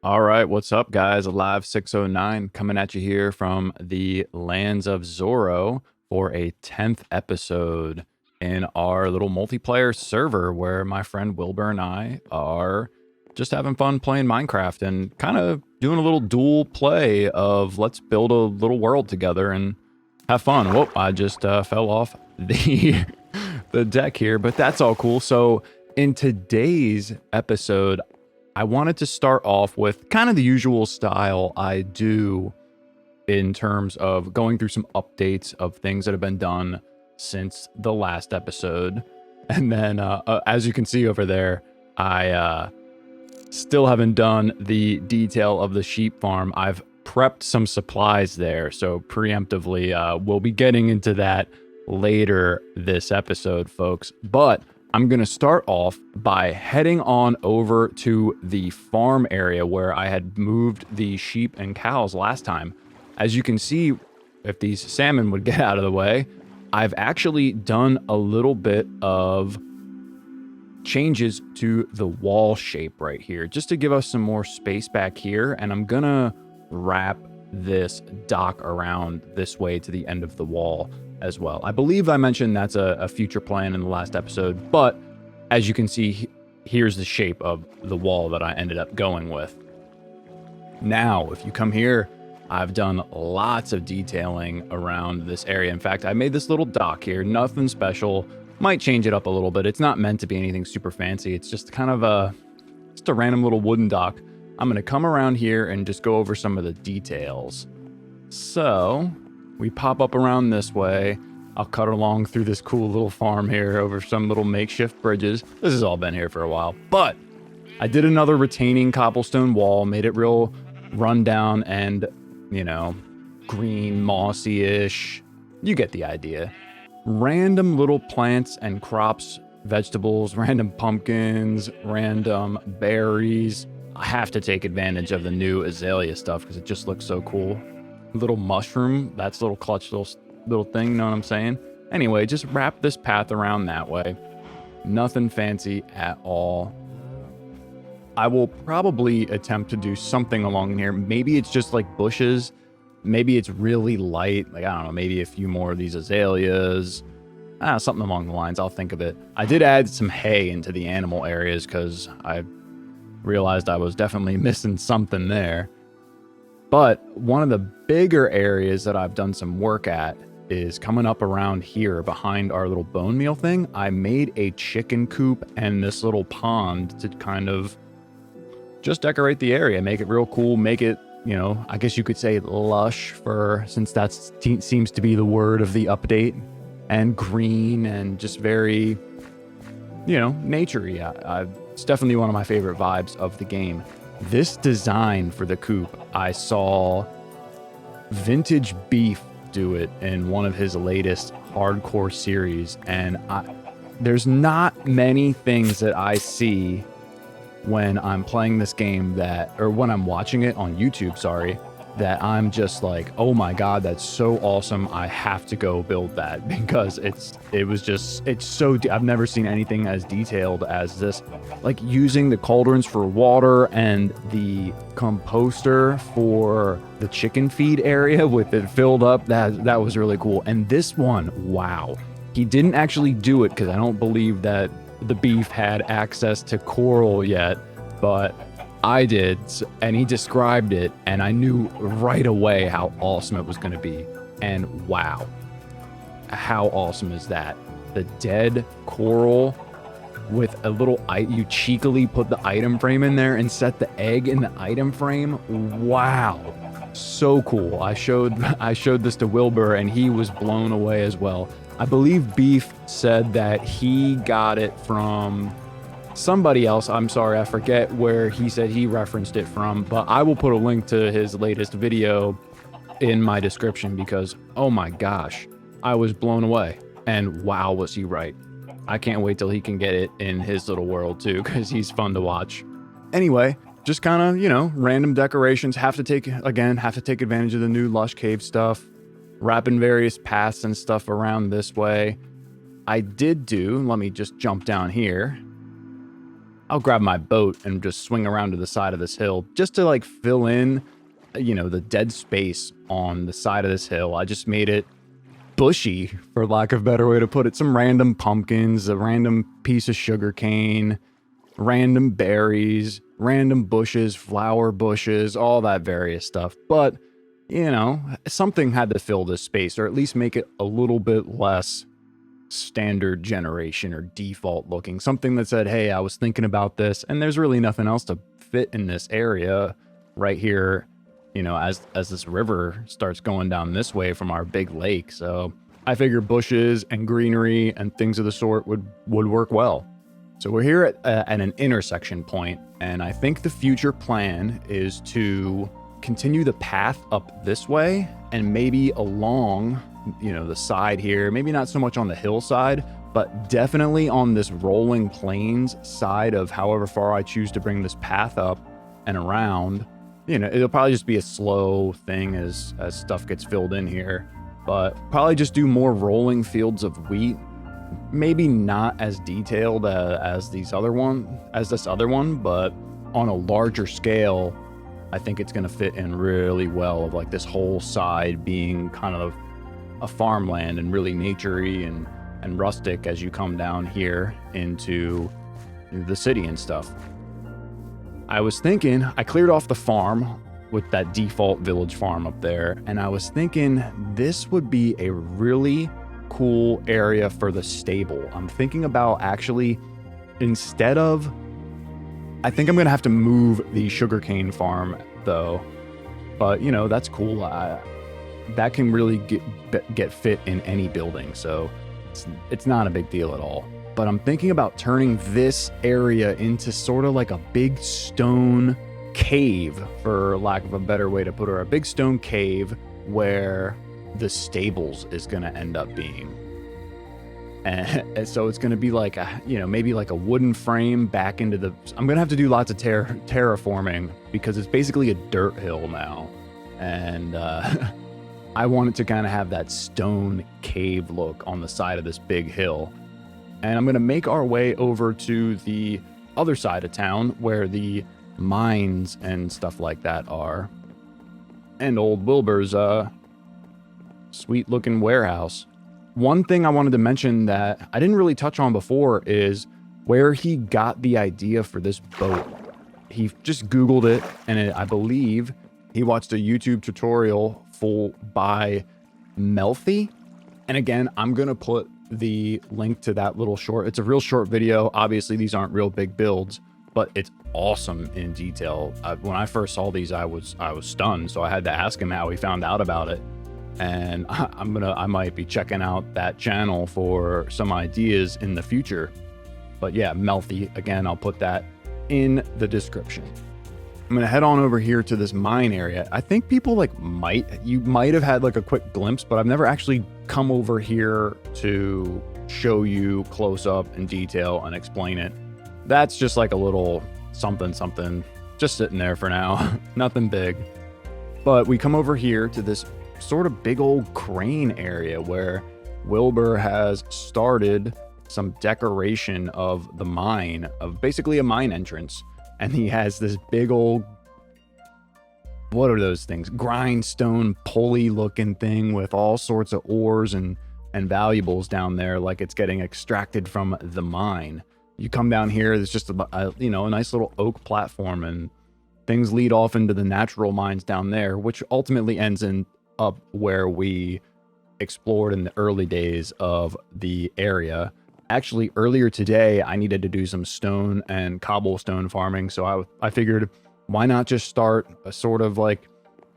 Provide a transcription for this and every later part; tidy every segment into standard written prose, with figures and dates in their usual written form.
All right, what's up, guys? Alive 609 coming at you here from the Lands of Zorro for a 10th episode in our little multiplayer server where my friend Wilburrr and I are just having fun playing Minecraft and kind of doing a little dual play of let's build a little world together and have fun. Whoop, I just fell off the the deck here, but that's all cool. So in today's episode, I wanted to start off with kind of the usual style I do in terms of going through some updates of things that have been done since the last episode. And then, as you can see over there, I still haven't done the detail of the sheep farm. I've prepped some supplies there, so preemptively, we'll be getting into that later this episode, folks. But I'm going to start off by heading on over to the farm area where I had moved the sheep and cows last time. As you can see, if these salmon would get out of the way, I've actually done a little bit of changes to the wall shape right here, just to give us some more space back here. And I'm going to wrap this dock around this way to the end of the wall as well. I believe I mentioned that's a future plan in the last episode, but as you can see, here's the shape of the wall that I ended up going with. Now, if you come here, I've done lots of detailing around this area. In fact, I made this little dock here, nothing special. Might change it up a little bit. It's not meant to be anything super fancy. It's just kind of just a random little wooden dock. I'm gonna come around here and just go over some of the details. So we pop up around this way. I'll cut along through this cool little farm here over some little makeshift bridges. This has all been here for a while, but I did another retaining cobblestone wall, made it real rundown and, you know, green, mossy-ish. You get the idea. Random little plants and crops, vegetables, random pumpkins, random berries. I have to take advantage of the new azalea stuff because it just looks so cool. Little mushroom, that's a little clutch little thing, you know what I'm saying? Anyway, just wrap this path around that way. Nothing fancy at all. I will probably attempt to do something along here. Maybe it's just like bushes. Maybe it's really light. Like, I don't know, maybe a few more of these azaleas. Something along the lines. I'll think of it. I did add some hay into the animal areas because I realized I was definitely missing something there. But one of the bigger areas that I've done some work at is coming up around here behind our little bone meal thing. I made a chicken coop and this little pond to kind of just decorate the area, make it real cool, make it, you know, I guess you could say lush since that seems to be the word of the update, and green and just very, you know, naturey. It's definitely one of my favorite vibes of the game. This design for the coop, I saw Vintage Beef do it in one of his latest hardcore series, and there's not many things that I see when I'm playing this game or when I'm watching it on YouTube, sorry, that I'm just like, oh my god, that's so awesome, I have to go build that, because it's so I've never seen anything as detailed as this. Like using the cauldrons for water and the composter for the chicken feed area with it filled up, that was really cool. And this one, wow, he didn't actually do it because I don't believe that the beef had access to coral yet, but I did, and he described it, and I knew right away how awesome it was going to be. And wow, how awesome is that? The dead coral with a little, you cheekily put the item frame in there and set the egg in the item frame. Wow, so cool. I showed this to Wilburrr, and he was blown away as well. I believe Beef said that he got it from somebody else. I'm sorry, I forget where he said he referenced it from, but I will put a link to his latest video in my description because, oh my gosh, I was blown away. And wow, was he right. I can't wait till he can get it in his little world too, because he's fun to watch. Anyway, just kind of, you know, random decorations. Have to take advantage of the new Lush Cave stuff. Wrapping various paths and stuff around this way. I did do, let me just jump down here. I'll grab my boat and just swing around to the side of this hill just to like fill in, you know, the dead space on the side of this hill. I just made it bushy, for lack of a better way to put it. Some random pumpkins, a random piece of sugar cane, random berries, random bushes, flower bushes, all that various stuff. But, you know, something had to fill this space, or at least make it a little bit less standard generation or default looking. Something that said, hey, I was thinking about this, and there's really nothing else to fit in this area right here, you know, as this river starts going down this way from our big lake. So I figure bushes and greenery and things of the sort would work well. So we're here at an intersection point, and I think the future plan is to continue the path up this way and maybe along, you know, the side here, maybe not so much on the hillside, but definitely on this rolling plains side of however far I choose to bring this path up and around. You know, it'll probably just be a slow thing as stuff gets filled in here, but probably just do more rolling fields of wheat. Maybe not as detailed as this other one, but on a larger scale, I think it's going to fit in really well, of like this whole side being kind of a farmland and really naturey and rustic as you come down here into the city and stuff. I was thinking, I cleared off the farm with that default village farm up there, and I was thinking this would be a really cool area for the stable. I'm thinking about actually, instead of, I think I'm gonna have to move the sugarcane farm though, but you know, that's cool. That can really get fit in any building, so it's not a big deal at all. But I'm thinking about turning this area into sort of like a big stone cave, for lack of a better way to put it, a big stone cave where the stables is going to end up being. And so it's going to be like a, you know, maybe like a wooden frame back into the, I'm going to have to do lots of terraforming because it's basically a dirt hill now. And I want it to kind of have that stone cave look on the side of this big hill. And I'm going to make our way over to the other side of town where the mines and stuff like that are. And old Wilburr's sweet looking warehouse. One thing I wanted to mention that I didn't really touch on before is where he got the idea for this boat. He just Googled it, and I believe he watched a YouTube tutorial by Melfi. And again, I'm going to put the link to that little short. It's a real short video. Obviously, these aren't real big builds, but it's awesome in detail. When I first saw these, I was stunned. So I had to ask him how he found out about it. And I might be checking out that channel for some ideas in the future. But yeah, Melfi, again, I'll put that in the description. I'm gonna head on over here to this mine area. I think people you might have had like a quick glimpse, but I've never actually come over here to show you close up in detail and explain it. That's just like a little something, just sitting there for now. Nothing big. But we come over here to this sort of big old crane area where Wilburrr has started some decoration of the mine, of basically a mine entrance. And he has this big old, what are those things? Grindstone pulley looking thing with all sorts of ores and valuables down there, like it's getting extracted from the mine. You come down here, there's just a nice little oak platform, and things lead off into the natural mines down there, which ultimately ends up where we explored in the early days of the area. Actually, earlier today, I needed to do some stone and cobblestone farming, so I figured, why not just start a sort of like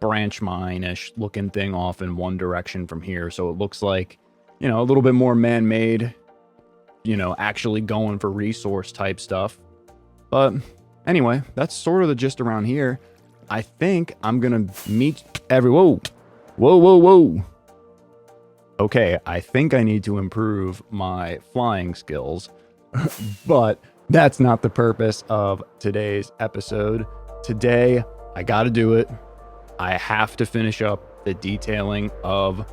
branch mine-ish looking thing off in one direction from here, so it looks like, you know, a little bit more man-made, you know, actually going for resource type stuff. But anyway, that's sort of the gist around here. I think I'm gonna meet whoa. Okay, I think I need to improve my flying skills, but that's not the purpose of today's episode. Today, I gotta do it. I have to finish up the detailing of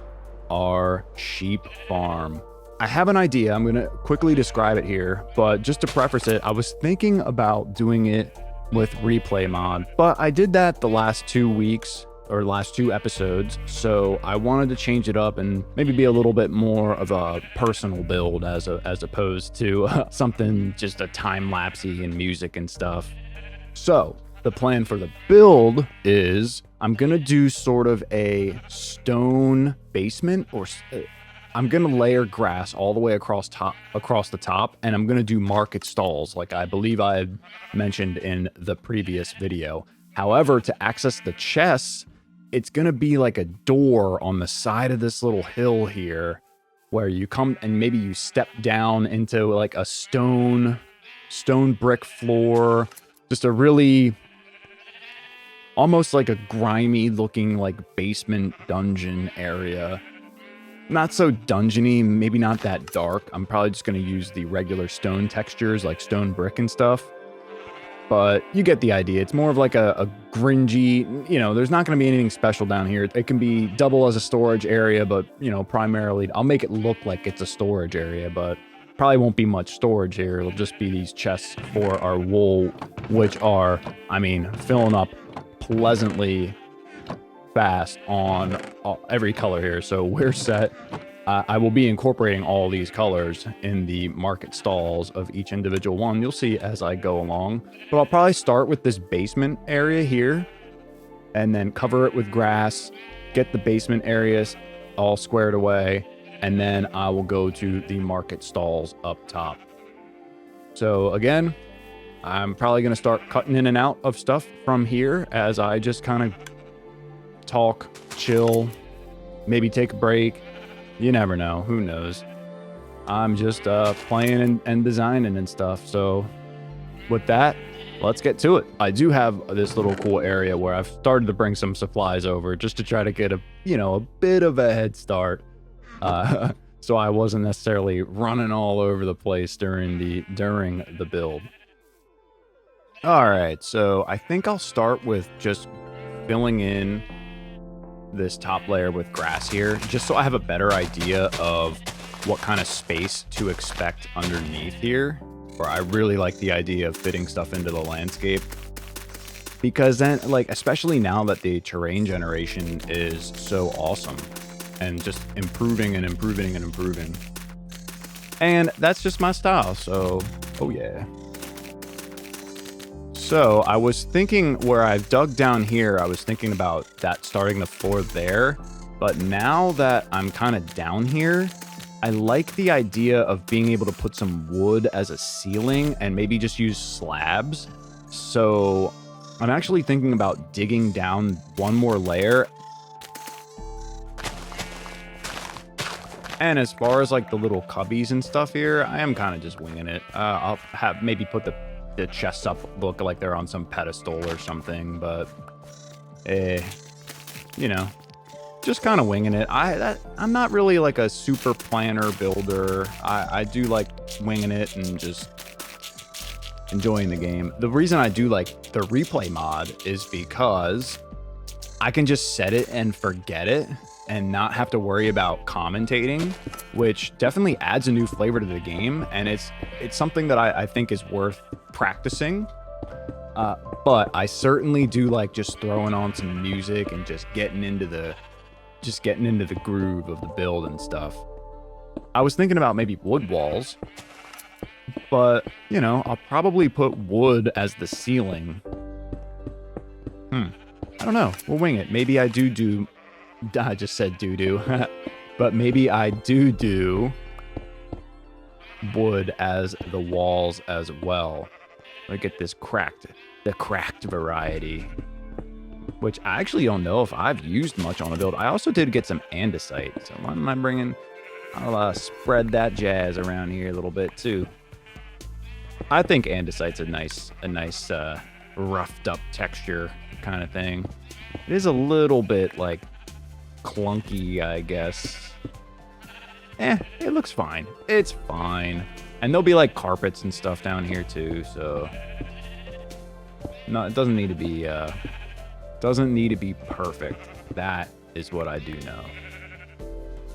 our sheep farm. I have an idea. I'm going to quickly describe it here, but just to preface it, I was thinking about doing it with replay mod, but I did that the last 2 weeks or last 2 episodes. So I wanted to change it up and maybe be a little bit more of a personal build as opposed to something just a time-lapsey and music and stuff. So the plan for the build is I'm going to do sort of a stone basement, or I'm going to layer grass all the way across the top, and I'm going to do market stalls like I believe I had mentioned in the previous video. However, to access the chests, it's going to be like a door on the side of this little hill here where you come and maybe you step down into like a stone brick floor, just a really almost like a grimy looking like basement dungeon area. Not so dungeony, maybe not that dark. I'm probably just going to use the regular stone textures like stone brick and stuff. But you get the idea. It's more of like a gringy, you know, there's not going to be anything special down here. It can be double as a storage area, but, you know, primarily I'll make it look like it's a storage area, but probably won't be much storage here. It'll just be these chests for our wool, which are, I mean, filling up pleasantly fast on every color here. So we're set. I will be incorporating all these colors in the market stalls of each individual one. You'll see as I go along, but I'll probably start with this basement area here and then cover it with grass, get the basement areas all squared away, and then I will go to the market stalls up top. So again, I'm probably going to start cutting in and out of stuff from here as I just kind of talk, chill, maybe take a break. You never know. Who knows? I'm just playing and designing and stuff. So with that, let's get to it. I do have this little cool area where I've started to bring some supplies over just to try to get a bit of a head start. So I wasn't necessarily running all over the place during the build. All right, so I think I'll start with just filling in this top layer with grass here, just so I have a better idea of what kind of space to expect underneath here. Or I really like the idea of fitting stuff into the landscape, because then, like, especially now that the terrain generation is so awesome and just improving and improving and improving. And that's just my style, so oh yeah. So I was thinking where I've dug down here, I was thinking about that starting the floor there. But now that I'm kind of down here, I like the idea of being able to put some wood as a ceiling and maybe just use slabs. So I'm actually thinking about digging down one more layer. And as far as like the little cubbies and stuff here, I am kind of just winging it. I'll have maybe put the chests up look like they're on some pedestal or something, but you know, just kind of winging it. I'm not really like a super planner builder. I do like winging it and just enjoying the game. The reason I do like the replay mod is because I can just set it and forget it and not have to worry about commentating, which definitely adds a new flavor to the game. And it's something that I think is worth practicing. But I certainly do like just throwing on some music and just getting into the groove of the build and stuff. I was thinking about maybe wood walls, but you know, I'll probably put wood as the ceiling. I don't know. We'll wing it. Maybe I just said doo-doo. But maybe I do wood as the walls as well. Look at this the cracked variety, which I actually don't know if I've used much on a build. I also did get some andesite, so what am I bringing? I'll spread that jazz around here a little bit too. I think andesite's a nice roughed up texture kind of thing. It is a little bit like clunky, I guess. It looks fine. It's fine. And there'll be like carpets and stuff down here too, so no, it doesn't need to be perfect. That is what I do know.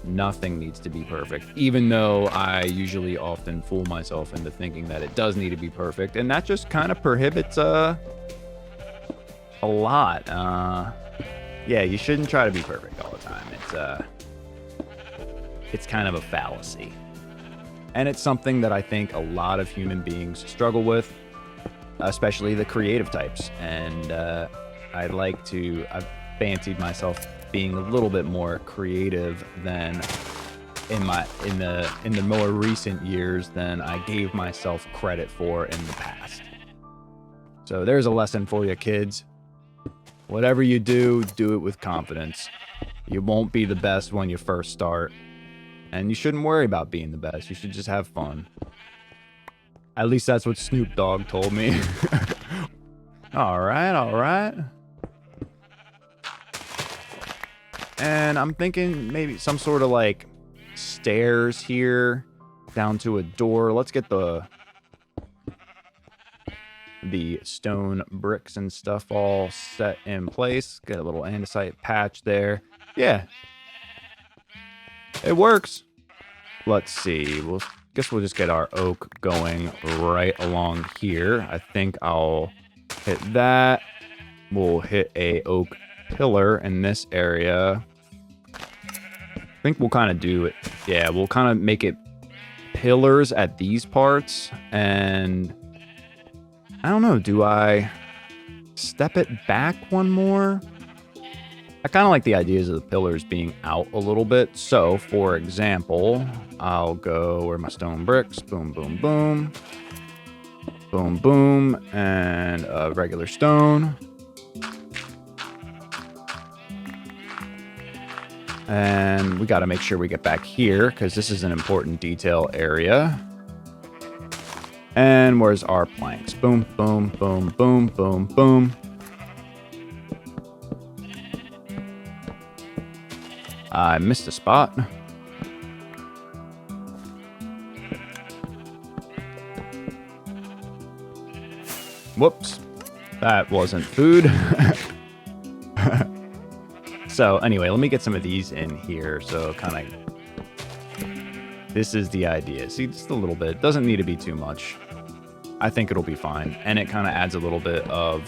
Nothing needs to be perfect, even though I usually often fool myself into thinking that it does need to be perfect, and that just kind of prohibits a lot. Yeah, you shouldn't try to be perfect all the time. It's kind of a fallacy, and it's something that I think a lot of human beings struggle with, especially the creative types. And I've fancied myself being a little bit more creative than in the more recent years than I gave myself credit for in the past. So there's a lesson for you, kids. Whatever you do, do it with confidence. You won't be the best when you first start, and you shouldn't worry about being the best. You should just have fun. At least that's what Snoop Dogg told me. All right. And I'm thinking maybe some sort of like stairs here down to a door. Let's get the stone bricks and stuff all set in place. Get a little andesite patch there. Yeah. It works. Let's see. Guess we'll just get our oak going right along here. I think I'll hit that. We'll hit a oak pillar in this area. I think we'll kind of do it. Yeah, we'll kind of make it pillars at these parts. And I don't know, do I step it back one more? I kind of like the ideas of the pillars being out a little bit. So, for example, I'll go where my stone bricks. Boom, boom, boom. Boom, boom. And a regular stone. And we got to make sure we get back here because this is an important detail area. And where's our planks? Boom, boom, boom, boom, boom, boom. I missed a spot. Whoops. That wasn't food. So anyway, let me get some of these in here. So kind of, this is the idea. See, just a little bit. Doesn't need to be too much. I think it'll be fine. And it kind of adds a little bit of,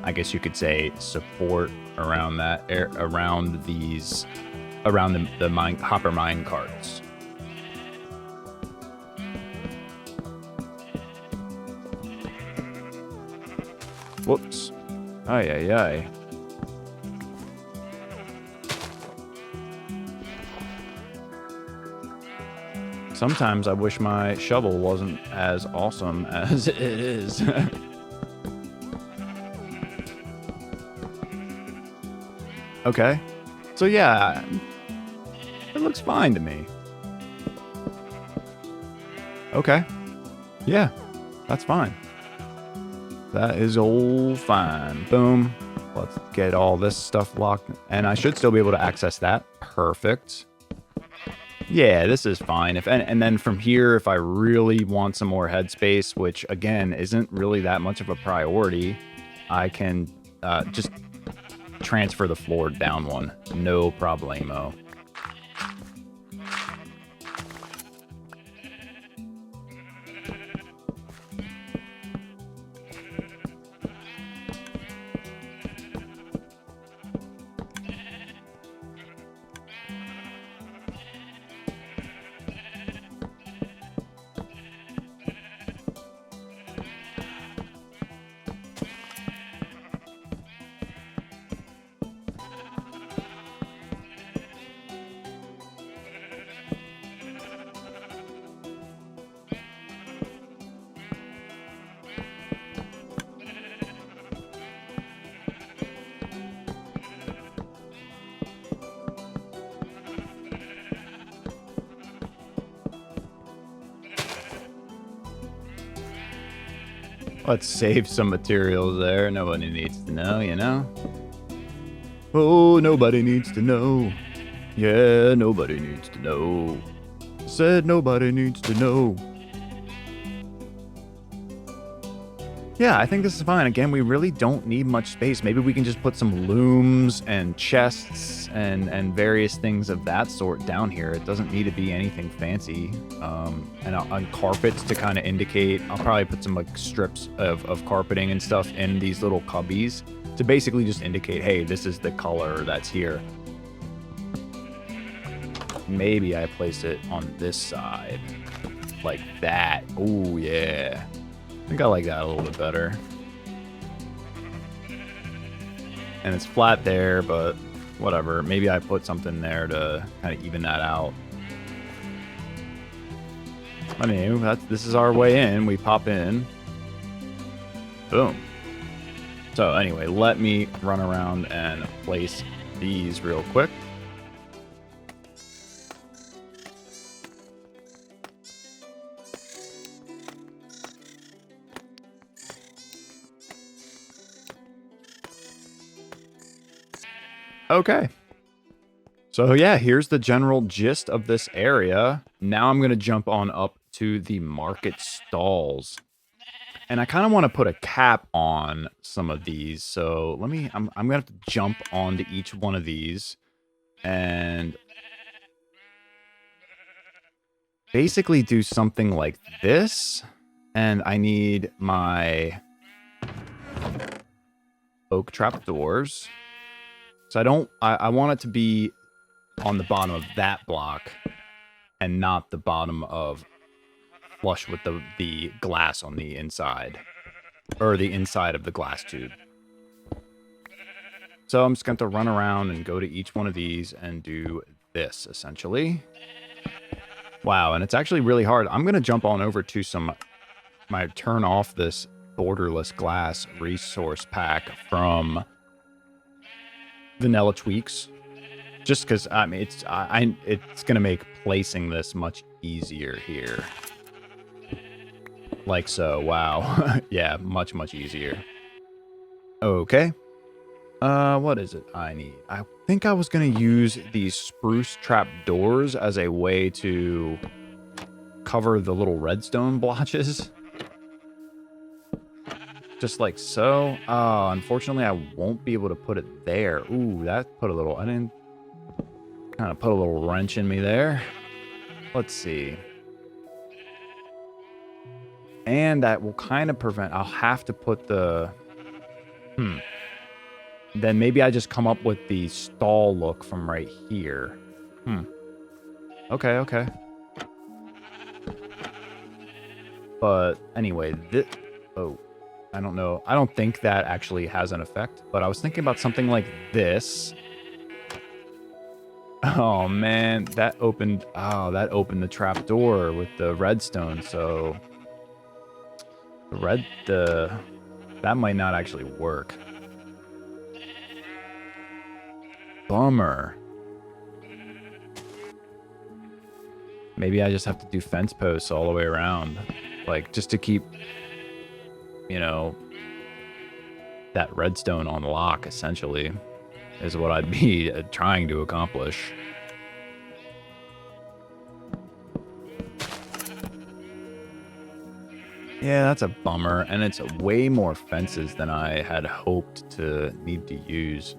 I guess you could say, support around that, around the hopper mine carts. Whoops. Ay. Sometimes I wish my shovel wasn't as awesome as it is. Okay. So yeah, it looks fine to me. Okay. Yeah, that's fine. That is all fine. Boom. Let's get all this stuff locked. And I should still be able to access that. Perfect. Yeah, this is fine. And then from here, if I really want some more headspace, which again isn't really that much of a priority, I can just transfer the floor down one. No problemo. Let's save some materials there. Nobody needs to know, you know? Oh, nobody needs to know. Yeah, nobody needs to know. Said nobody needs to know. Yeah, I think this is fine. Again, we really don't need much space. Maybe we can just put some looms and chests and various things of that sort down here. It doesn't need to be anything fancy. And on carpets to kind of indicate, I'll probably put some like strips of carpeting and stuff in these little cubbies to basically just indicate, hey, this is the color that's here. Maybe I place it on this side like that. Oh, yeah. I think I like that a little bit better. And it's flat there, but whatever. Maybe I put something there to kind of even that out. I mean, this is our way in. We pop in. Boom. So anyway, let me run around and place these real quick. Okay. So yeah, here's the general gist of this area. Now I'm going to jump on up to the market stalls. And I kind of want to put a cap on some of these. So I'm going to have to jump onto each one of these and basically do something like this. And I need my oak trapdoors. So I want it to be on the bottom of that block and not the bottom of flush with the glass on the inside, or the inside of the glass tube. So I'm just going to run around and go to each one of these and do this essentially. Wow, and it's actually really hard. I'm going to jump on over to turn off this borderless glass resource pack from Vanilla Tweaks, just because I mean it's gonna make placing this much easier here, like so. Wow. Yeah, much easier. Okay, what is it I need? I think I was gonna use these spruce trap doors as a way to cover the little redstone blotches. Just like so. Unfortunately, I won't be able to put it there. Ooh, that put a little... I didn't... kind of put a little wrench in me there. Let's see. And that will kind of prevent... I'll have to put the... Then maybe I just come up with the stall look from right here. Okay. But anyway, this... Oh... I don't know. I don't think that actually has an effect, but I was thinking about something like this. Oh man, that opened the trap door with the redstone, so that might not actually work. Bummer. Maybe I just have to do fence posts all the way around, like just to keep, you know, that redstone on lock, essentially, is what I'd be trying to accomplish. Yeah, that's a bummer, and it's way more fences than I had hoped to need to use.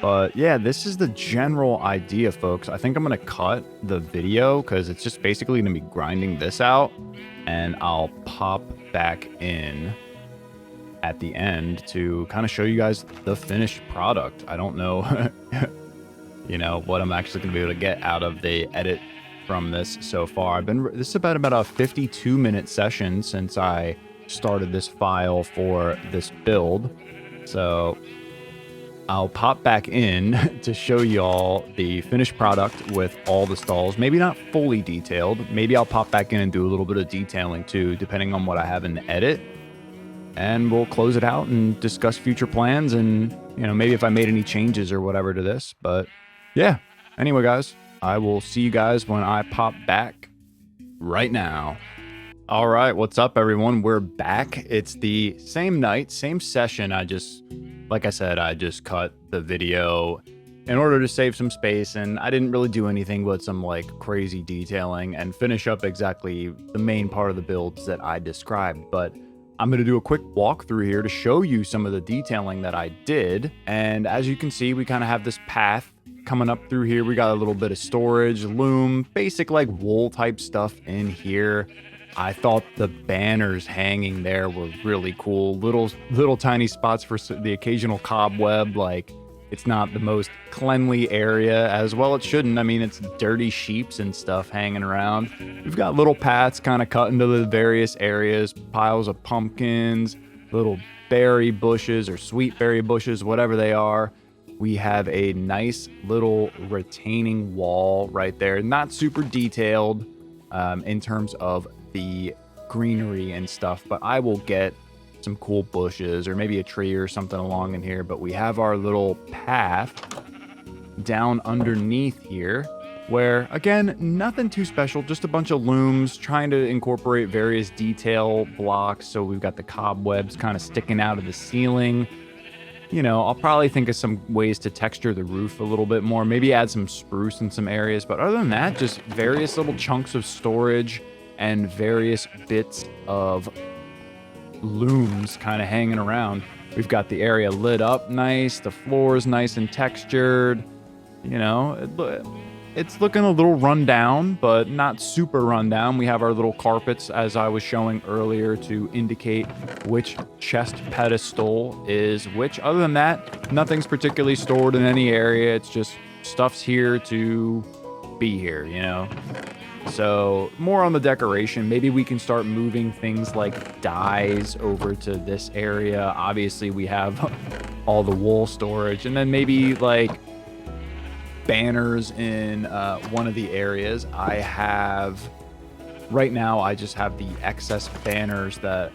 But yeah, this is the general idea, folks. I think I'm going to cut the video because it's just basically going to be grinding this out, and I'll pop back in at the end to kind of show you guys the finished product. I don't know, you know, what I'm actually going to be able to get out of the edit from this so far. This is about a 52-minute session since I started this file for this build. So I'll pop back in to show y'all the finished product with all the stalls. Maybe not fully detailed. Maybe I'll pop back in and do a little bit of detailing too, depending on what I have in the edit. And we'll close it out and discuss future plans and you know, maybe if I made any changes or whatever to this. But yeah, anyway, guys, I will see you guys when I pop back right now. All right, what's up, everyone? We're back. It's the same night, same session. Like I said, I just cut the video in order to save some space, and I didn't really do anything but some like crazy detailing and finish up exactly the main part of the builds that I described. But I'm going to do a quick walkthrough here to show you some of the detailing that I did. And as you can see, we kind of have this path coming up through here. We got a little bit of storage, loom, basic like wool type stuff in here. I thought the banners hanging there were really cool. Little tiny spots for the occasional cobweb. Like, it's not the most cleanly area, as well it shouldn't. I mean, it's dirty sheeps and stuff hanging around. We've got little paths kind of cut into the various areas, piles of pumpkins, little berry bushes or sweet berry bushes, whatever they are. We have a nice little retaining wall right there. Not super detailed in terms of the greenery and stuff, but I will get some cool bushes or maybe a tree or something along in here. But we have our little path down underneath here where, again, nothing too special, just a bunch of looms trying to incorporate various detail blocks. So we've got the cobwebs kind of sticking out of the ceiling. You know, I'll probably think of some ways to texture the roof a little bit more, maybe add some spruce in some areas. But other than that, just various little chunks of storage and various bits of looms kind of hanging around. We've got the area lit up nice. The floor is nice and textured. You know, it's looking a little run down, but not super run down. We have our little carpets, as I was showing earlier, to indicate which chest pedestal is which. Other than that, nothing's particularly stored in any area. It's just stuff's here to be here, you know? So more on the decoration. Maybe we can start moving things like dyes over to this area. Obviously, we have all the wool storage, and then maybe like banners in one of the areas. Right now, I just have the excess banners that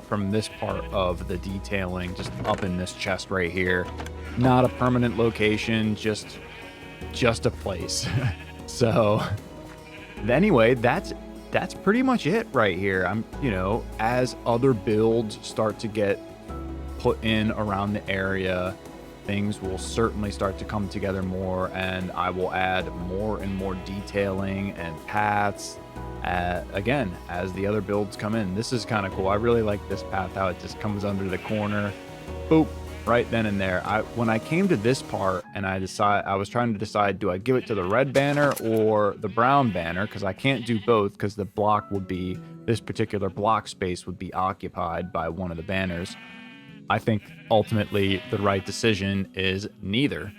from this part of the detailing just up in this chest right here. Not a permanent location, just a place. So anyway, that's pretty much it right here. You know, as other builds start to get put in around the area, things will certainly start to come together more, and I will add more and more detailing and paths again as the other builds come in. This is kind of cool. I really like this path, how it just comes under the corner, boop, right then and there. When I came to this part and I was trying to decide, do I give it to the red banner or the brown banner? Because I can't do both, because this particular block space would be occupied by one of the banners. I think ultimately the right decision is neither.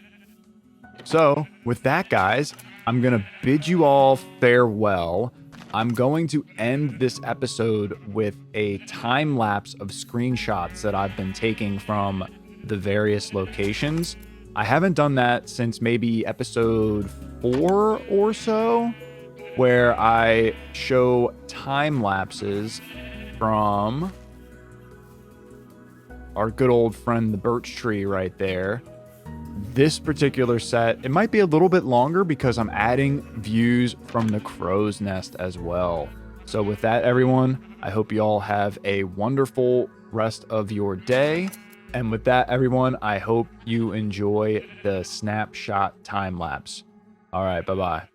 So with that, guys, I'm going to bid you all farewell. I'm going to end this episode with a time lapse of screenshots that I've been taking from the various locations. I haven't done that since maybe episode 4 or so, where I show time lapses from our good old friend, the birch tree right there. This particular set, it might be a little bit longer because I'm adding views from the crow's nest as well. So with that, everyone, I hope you all have a wonderful rest of your day. And with that, everyone, I hope you enjoy the snapshot time lapse. All right, bye-bye.